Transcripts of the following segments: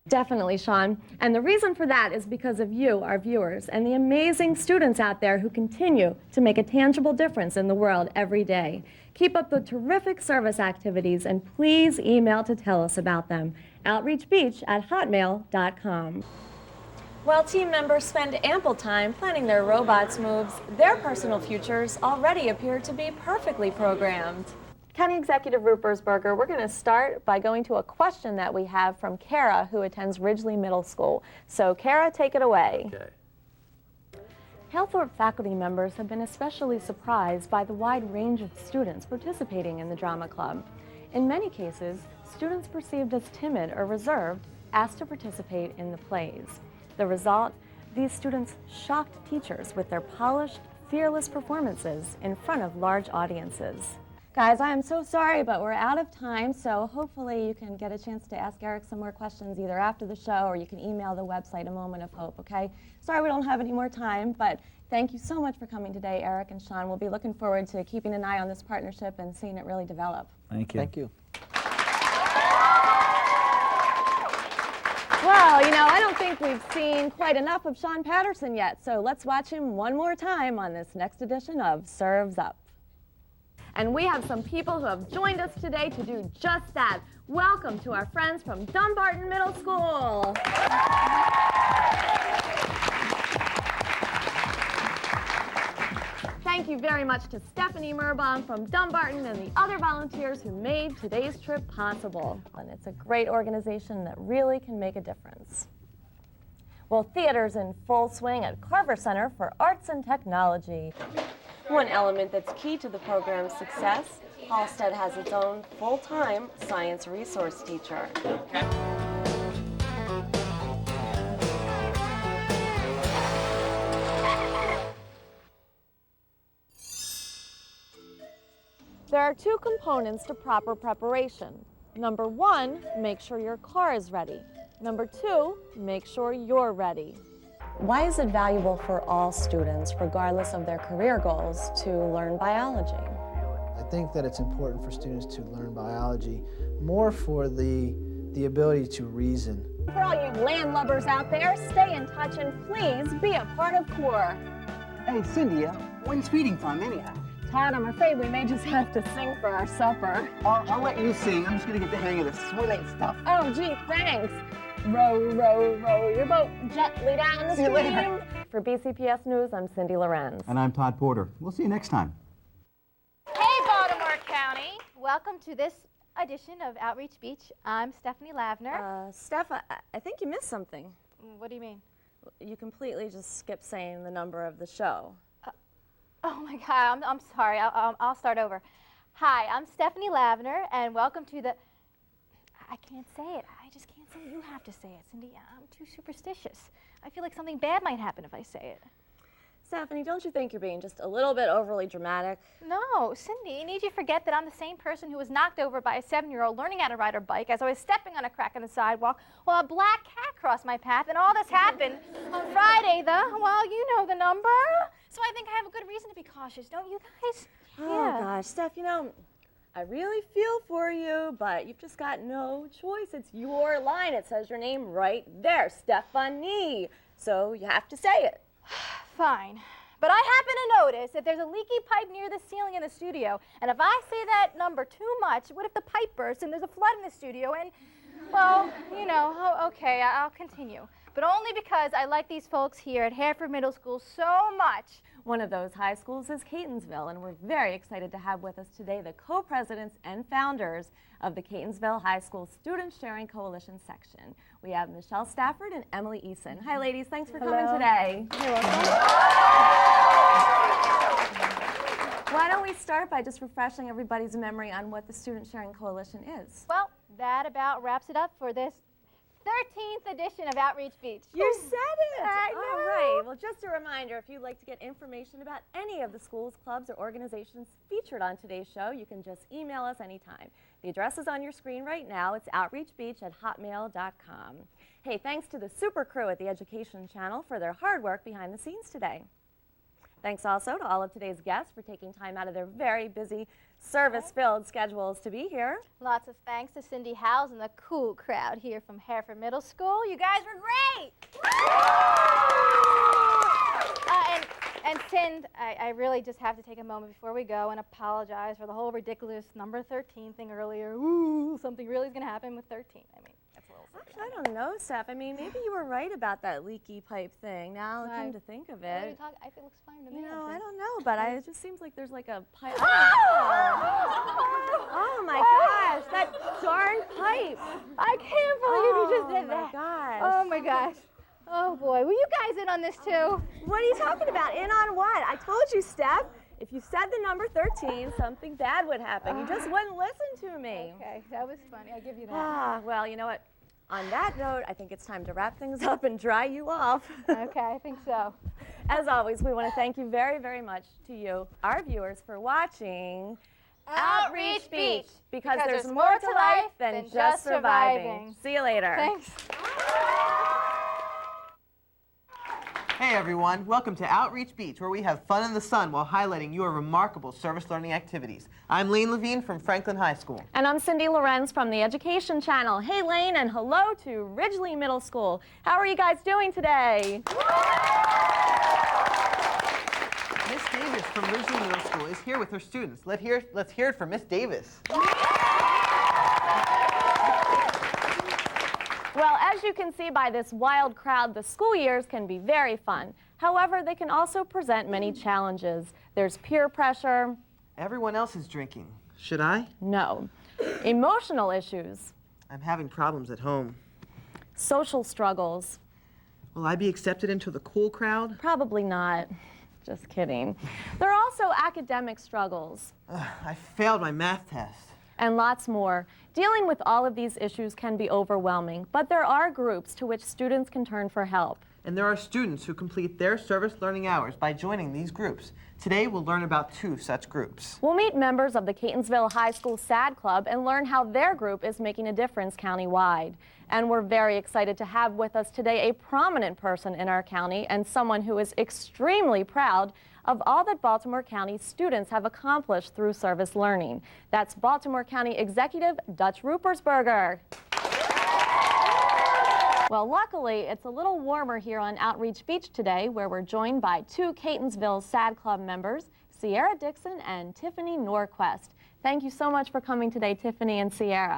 Definitely, Sean. And the reason for that is because of you, our viewers, and the amazing students out there who continue to make a tangible difference in the world every day. Keep up the terrific service activities, and please email to tell us about them. outreachbeach@hotmail.com. While team members spend ample time planning their robots' moves, their personal futures already appear to be perfectly programmed. County Executive Ruppersberger, we're going to start by going to a question that we have from Kara, who attends Ridgely Middle School. So, Kara, take it away. Okay. Halethorpe faculty members have been especially surprised by the wide range of students participating in the drama club. In many cases, students perceived as timid or reserved asked to participate in the plays. The result, these students shocked teachers with their polished, fearless performances in front of large audiences. Guys, I am so sorry, but we're out of time, so hopefully you can get a chance to ask Eric some more questions either after the show or you can email the website A Moment of Hope, okay? Sorry we don't have any more time, but thank you so much for coming today, Eric and Sean. We'll be looking forward to keeping an eye on this partnership and seeing it really develop. Thank you. Thank you. Well, you know, I don't think we've seen quite enough of Sean Patterson yet, so let's watch him one more time on this next edition of Serves Up. And we have some people who have joined us today to do just that. Welcome to our friends from Dumbarton Middle School. Thank you very much to Stephanie Merbong from Dumbarton and the other volunteers who made today's trip possible. And it's a great organization that really can make a difference. Well, theater's in full swing at Carver Center for Arts and Technology. One element that's key to the program's success, Halstead has its own full-time science resource teacher. There are two components to proper preparation. Number one, make sure your car is ready. Number two, make sure you're ready. Why is it valuable for all students, regardless of their career goals, to learn biology? I think that it's important for students to learn biology more for the ability to reason. For all you landlubbers out there, stay in touch and please be a part of CORE. Hey, Cindy, when's feeding time anyhow? Todd, I'm afraid we may just have to sing for our supper. I'll let you sing. I'm just gonna get the hang of the swimming stuff. Oh, gee, thanks. Row, row, row your boat gently down the See you stream. later. For BCPS News, I'm Cindy Lorenz. And I'm Todd Porter. We'll see you next time. Hey, Baltimore County. Welcome to this edition of Outreach Beach. I'm Stephanie Lavner. Steph, I think you missed something. What do you mean? You completely just skipped saying the number of the show. Oh my God, I'm sorry. I'll start over. Hi, I'm Stephanie Lavner, and welcome to the... I can't say it. I just can't say it. You have to say it, Cindy. I'm too superstitious. I feel like something bad might happen if I say it. Stephanie, don't you think you're being just a little bit overly dramatic? No, Cindy, need you forget that I'm the same person who was knocked over by a 7-year-old learning how to ride her bike as I was stepping on a crack in the sidewalk while a black cat crossed my path, and all this happened on Friday, well, you know the number. So I think I have a good reason to be cautious, don't you guys? Oh, gosh, Steph, you know, I really feel for you, but you've just got no choice. It's your line. It says your name right there, Stephanie. So you have to say it. Fine. But I happen to notice that there's a leaky pipe near the ceiling in the studio, and if I say that number too much, what if the pipe bursts and there's a flood in the studio and, well, you know, okay, I'll continue. But only because I like these folks here at Hereford Middle School so much. One of those high schools is Catonsville, and we're very excited to have with us today the co-presidents and founders of the Catonsville High School Student Sharing Coalition section. We have Michelle Stafford and Emily Eason. Hi, ladies. Thanks for coming today. You're welcome. Why don't we start by just refreshing everybody's memory on what the Student Sharing Coalition is? Well, that about wraps it up for this 13th edition of Outreach Beach. You said it! I know. All right. Well, just a reminder, if you'd like to get information about any of the schools, clubs, or organizations featured on today's show, you can just email us anytime. The address is on your screen right now. It's outreachbeach@hotmail.com. Hey, thanks to the super crew at the Education Channel for their hard work behind the scenes today. Thanks also to all of today's guests for taking time out of their very busy, service-filled schedules to be here. Lots of thanks to Cindy Howes and the cool crowd here from Hereford Middle School. You guys were great! And Cindy, I really just have to take a moment before we go and apologize for the whole ridiculous number 13 thing earlier. Ooh, something really is going to happen with 13. I mean, that's a little silly. Actually, I don't know, Steph. I mean, maybe you were right about that leaky pipe thing. Now, come to think of What are you it. talking? I think it looks fine to me. You know, I don't know, but it just seems like there's like a pipe. Oh my gosh, that darn pipe. I can't believe you just did that. Oh my gosh. Oh my gosh. Oh boy, were you guys in on this too? What are you talking about? In on what? I told you, Steph, if you said the number 13, something bad would happen. You just wouldn't listen to me. Okay, that was funny. I'll give you that. Ah, well, you know what? On that note, I think it's time to wrap things up and dry you off. Okay, I think so. As always, we want to thank you very, very much to you, our viewers, for watching Outreach Beach, because there's more to life than just surviving. See you later. Thanks. Hey everyone, welcome to Outreach Beach, where we have fun in the sun while highlighting your remarkable service learning activities. I'm Lane Levine from Franklin High School. And I'm Cindy Lorenz from the Education Channel. Hey Lane, and hello to Ridgely Middle School. How are you guys doing today? Miss Davis from Ridgely Middle School is here with her students. Let's hear it from Miss Davis. Well, as you can see by this wild crowd, the school years can be very fun. However, they can also present many challenges. There's peer pressure. Everyone else is drinking. Should I? No. Emotional issues. I'm having problems at home. Social struggles. Will I be accepted into the cool crowd? Probably not. Just kidding. There are also academic struggles. I failed my math test. And lots more. Dealing with all of these issues can be overwhelming, but there are groups to which students can turn for help. And there are students who complete their service learning hours by joining these groups. Today we'll learn about 2 such groups. We'll meet members of the Catonsville High School SAD Club and learn how their group is making a difference countywide. And we're very excited to have with us today a prominent person in our county and someone who is extremely proud of all that Baltimore County students have accomplished through service learning. That's Baltimore County Executive Dutch Rupersberger. Well, luckily, it's a little warmer here on Outreach Beach today, where we're joined by 2 Catonsville SAD Club members, Sierra Dixon and Tiffany Norquest. Thank you so much for coming today, Tiffany and Sierra.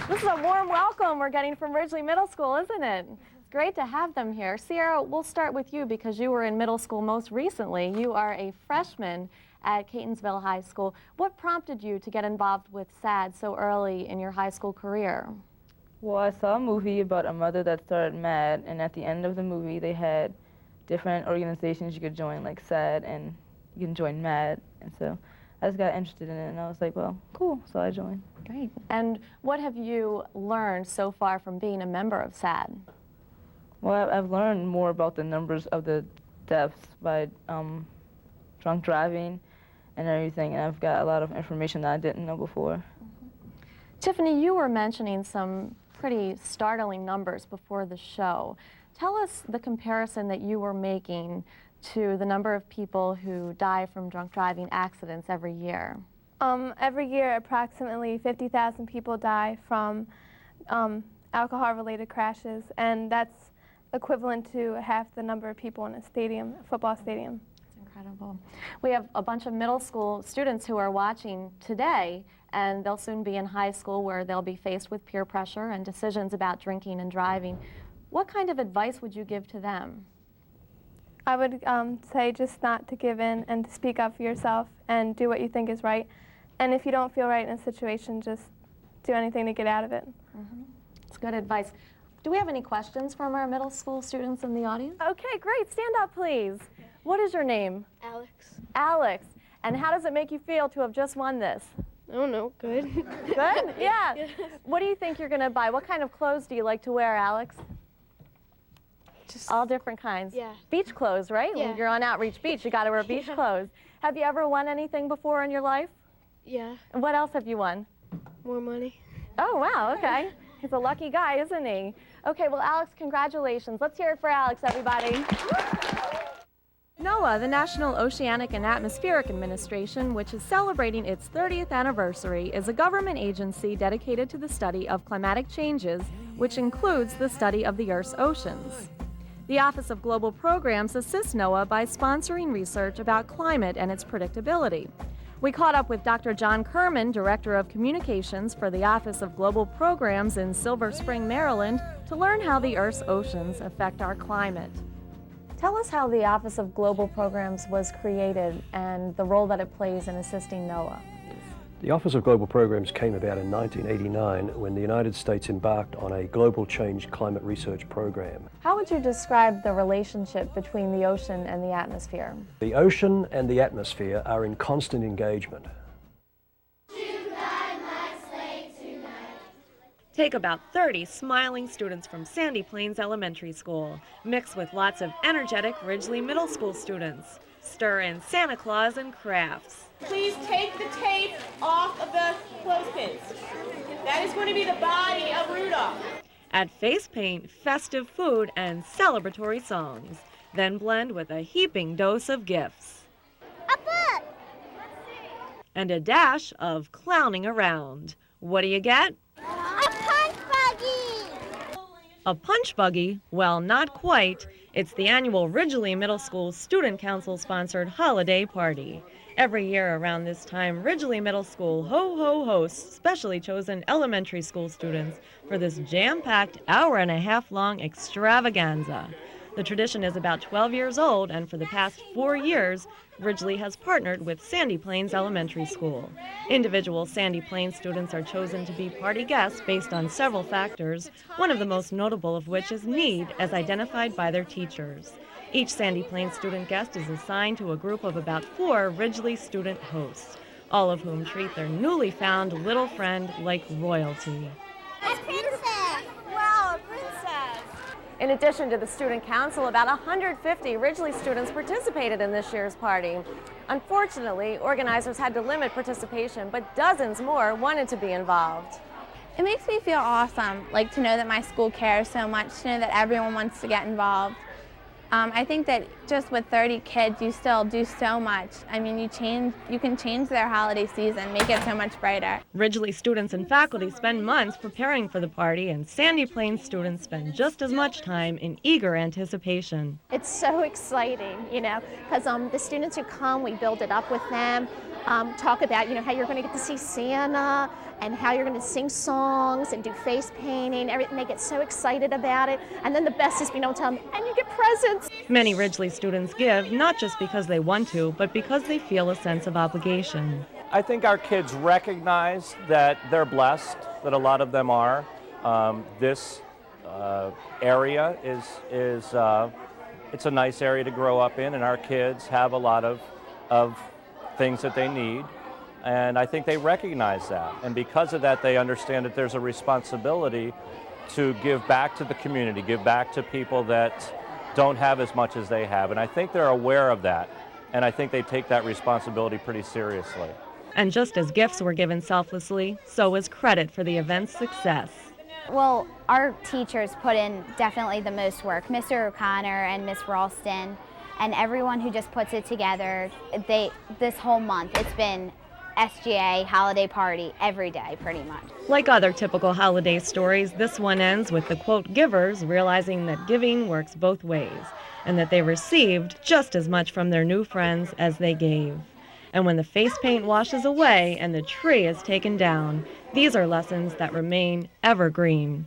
This is a warm welcome we're getting from Ridgely Middle School, isn't it? It's great to have them here. Sierra, we'll start with you because you were in middle school most recently. You are a freshman at Catonsville High School. What prompted you to get involved with SAD so early in your high school career? Well, I saw a movie about a mother that started MAD, and at the end of the movie they had different organizations you could join, like SAD, and you can join MAD. And so I just got interested in it, and I was like, well, cool, so I joined. Great. And what have you learned so far from being a member of SAD? Well, I've learned more about the numbers of the deaths by drunk driving and everything, and I've got a lot of information that I didn't know before. Tiffany, you were mentioning some pretty startling numbers before the show. Tell us the comparison that you were making to the number of people who die from drunk driving accidents every year. Every year, approximately 50,000 people die from alcohol-related crashes, and that's equivalent to half the number of people in a stadium, football stadium. Incredible. We have a bunch of middle school students who are watching today, and they'll soon be in high school where they'll be faced with peer pressure and decisions about drinking and driving. What kind of advice would you give to them? I would say just not to give in and to speak up for yourself and do what you think is right. And if you don't feel right in a situation, just do anything to get out of it. It's good advice. Do we have any questions from our middle school students in the audience? Okay, great. Stand up, please. What is your name? Alex. Alex. And how does it make you feel to have just won this? I don't know. Good. Good? Yeah. What do you think you're going to buy? What kind of clothes do you like to wear, Alex? Just all different kinds. Yeah. Beach clothes, right? Yeah. When you're on Outreach Beach, you got to wear beach clothes. Have you ever won anything before in your life? Yeah. And what else have you won? More money. Oh, wow, okay. He's a lucky guy, isn't he? Okay, well, Alex, congratulations. Let's hear it for Alex, everybody. NOAA, the National Oceanic and Atmospheric Administration, which is celebrating its 30th anniversary, is a government agency dedicated to the study of climatic changes, which includes the study of the Earth's oceans. The Office of Global Programs assists NOAA by sponsoring research about climate and its predictability. We caught up with Dr. John Kerman, Director of Communications for the Office of Global Programs in Silver Spring, Maryland, to learn how the Earth's oceans affect our climate. Tell us how the Office of Global Programs was created and the role that it plays in assisting NOAA. The Office of Global Programs came about in 1989 when the United States embarked on a global change climate research program. How would you describe the relationship between the ocean and the atmosphere? The ocean and the atmosphere are in constant engagement. Take about 30 smiling students from Sandy Plains Elementary School, mixed with lots of energetic Ridgely Middle School students. Stir in Santa Claus and crafts. Please take the tape off of the clothespins. That is going to be the body of Rudolph. Add face paint, festive food, and celebratory songs. Then blend with a heaping dose of gifts. A book! And a dash of clowning around. What do you get? A punch buggy! A punch buggy? Well, not quite. It's the annual Ridgely Middle School Student Council-sponsored holiday party. Every year around this time, Ridgely Middle School hosts specially chosen elementary school students for this jam-packed hour-and-a-half-long extravaganza. The tradition is about 12 years old, and for the past 4 years, Ridgely has partnered with Sandy Plains Elementary School. Individual Sandy Plains students are chosen to be party guests based on several factors, one of the most notable of which is need, as identified by their teachers. Each Sandy Plains student guest is assigned to a group of about 4 Ridgely student hosts, all of whom treat their newly found little friend like royalty. A princess! Wow, a princess! In addition to the Student Council, about 150 Ridgely students participated in this year's party. Unfortunately, organizers had to limit participation, but dozens more wanted to be involved. It makes me feel awesome, like to know that my school cares so much, to know that everyone wants to get involved. I think that just with 30 kids, you still do so much. I mean, you can change their holiday season, make it so much brighter. Ridgely students and faculty spend months preparing for the party, and Sandy Plains students spend just as much time in eager anticipation. It's so exciting, you know, because the students who come, we build it up with them, talk about, you know, how you're going to get to see Santa, and how you're going to sing songs and do face painting, everything. They get so excited about it. And then the best is being able to tell them, and you get presents. Many Ridgely students give, not just because they want to, but because they feel a sense of obligation. I think our kids recognize that they're blessed, that a lot of them are. This area is it's a nice area to grow up in, and our kids have a lot of things that they need. And I think they recognize that. And because of that, they understand that there's a responsibility to give back to the community, give back to people that don't have as much as they have. And I think they're aware of that. And I think they take that responsibility pretty seriously. And just as gifts were given selflessly, so was credit for the event's success. Well, our teachers put in definitely the most work. Mr. O'Connor and Miss Ralston and everyone who just puts it together. This whole month, it's been SGA holiday party every day, pretty much. Like other typical holiday stories, this one ends with the quote givers realizing that giving works both ways, and that they received just as much from their new friends as they gave. And when the face paint washes away and the tree is taken down, these are lessons that remain evergreen.